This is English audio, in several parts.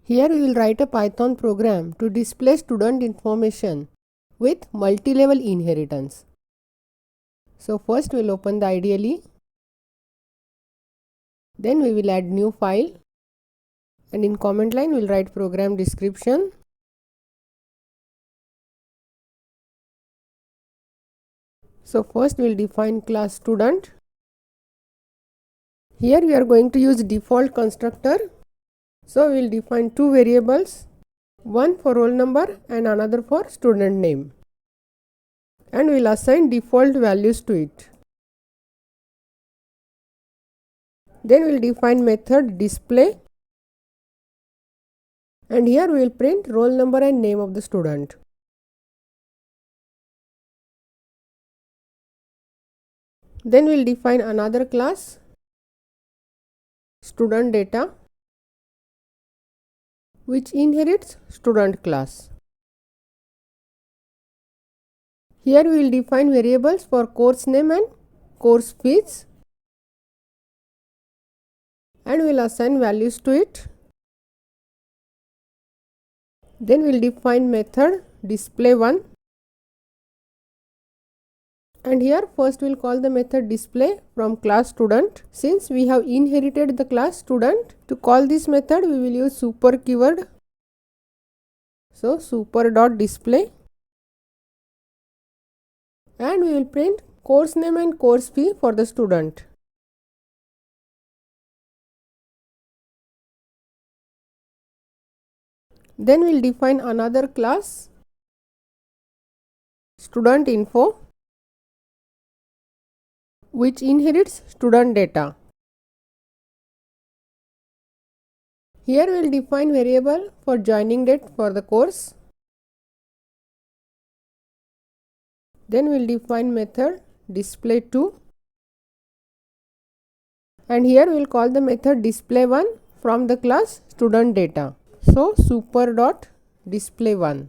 Here we will write a Python program to display student information with multi-level inheritance. So first we will open the IDLE. Then we will add new file, and in comment line we will write program description. So first we will define class student. Here we are going to use default constructor. So we will define two variables, one for roll number and another for student name, and we will assign default values to it. Then we will define method display, and here we will print roll number and name of the student. Then we will define another class, student data, which inherits student class. Here we will define variables for course name and course fees, and we will assign values to it. Then we will define method display1, and here first we will call the method display from class student. Since we have inherited the class student, to call this method we will use super keyword. So super.display, and we will print course name and course fee for the student. Then we will define another class, student info, which inherits student data. Here we will define variable for joining date for the course. Then we will define method display2, and here we will call the method display1 from the class student data. So super.display1,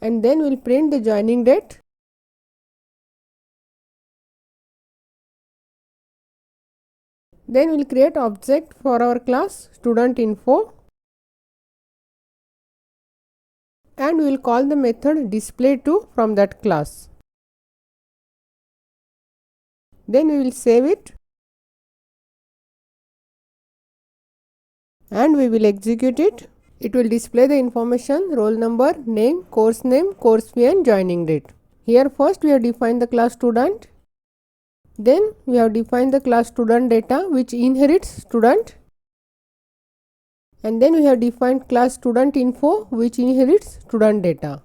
and then we will print the joining date. Then we will create object for our class student info, and we will call the method display2 from that class. Then we will save it, and we will execute it. It will display the information roll number, name, course fee and joining date. Here first we have defined the class student. Then we have defined the class student data, which inherits student, and then we have defined class student info, which inherits student data.